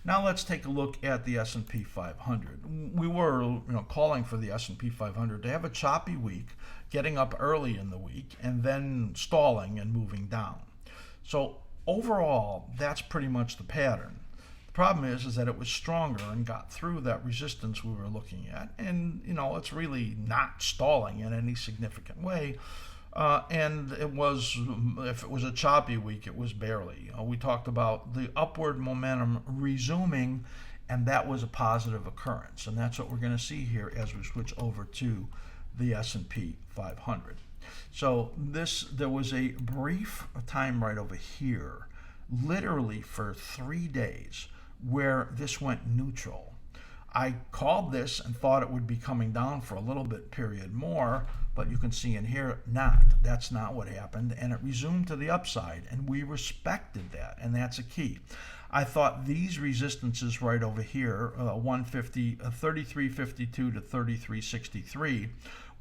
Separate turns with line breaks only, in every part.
Now let's take a look at the S&P 500. We were calling for the S&P 500 to have a choppy week, getting up early in the week and then stalling and moving down. So overall, that's pretty much the pattern. The problem is that it was stronger and got through that resistance we were looking at, and it's really not stalling in any significant way. And it was, if it was a choppy week, it was barely. We talked about the upward momentum resuming, and that was a positive occurrence. And that's what we're going to see here as we switch over to the S&P 500. So there was a brief time right over here, literally for 3 days, where this went neutral. I called this and thought it would be coming down for a little bit period more, but you can see in here, that's not what happened, and it resumed to the upside, and we respected that, and that's a key. I thought these resistances right over here, 33.52 to 33.63,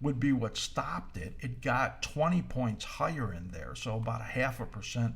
would be what stopped it. It got 20 points higher in there, so about 0.5%,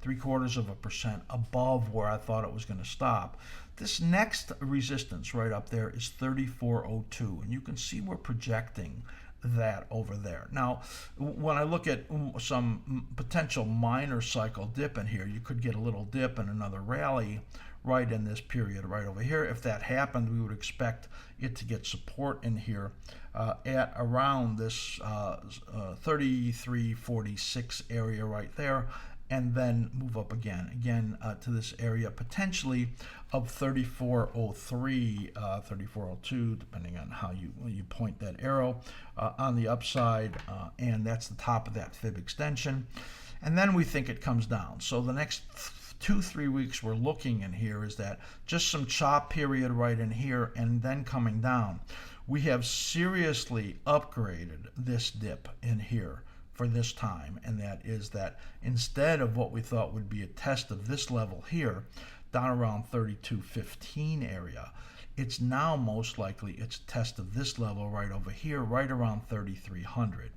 0.75% above where I thought it was going to stop. This next resistance right up there is 34.02, and you can see we're projecting that over there. Now, when I look at some potential minor cycle dip in here, you could get a little dip and another rally right in this period right over here. If that happened, we would expect it to get support in here at around this 33.46 area right there, and then move up again to this area potentially of 34.03, 34.02, depending on how you point that arrow on the upside, and that's the top of that fib extension. And then we think it comes down. So the next 2-3 weeks we're looking in here is that just some chop period right in here and then coming down. We have seriously upgraded this dip in here for this time, and that is that instead of what we thought would be a test of this level here down around 32.15 area, it's now most likely it's a test of this level right over here right around 3300.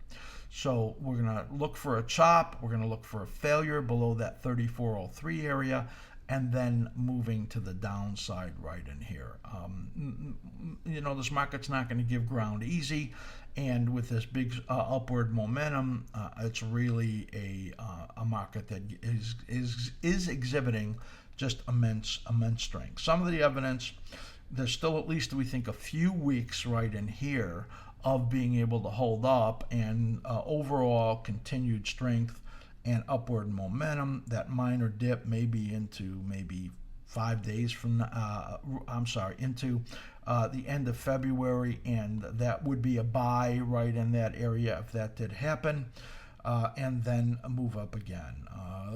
So we're going to look for a chop, we're going to look for a failure below that 3403 area, and then moving to the downside right in here. This market's not going to give ground easy, and with this big upward momentum, it's really a market that is exhibiting just immense strength. Some of the evidence, there's still at least, we think, a few weeks right in here of being able to hold up, and overall continued strength and upward momentum. That minor dip may be into maybe 5 days from into the end of February, and that would be a buy right in that area if that did happen, and then move up again.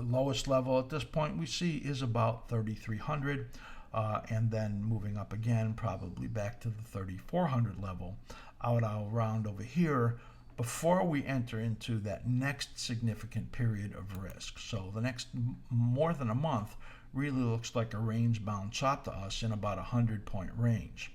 Lowest level at this point we see is about 3,300, and then moving up again, probably back to the 3,400 level out around over here before we enter into that next significant period of risk. So the next more than a month really looks like a range-bound chop to us in about a 100-point range.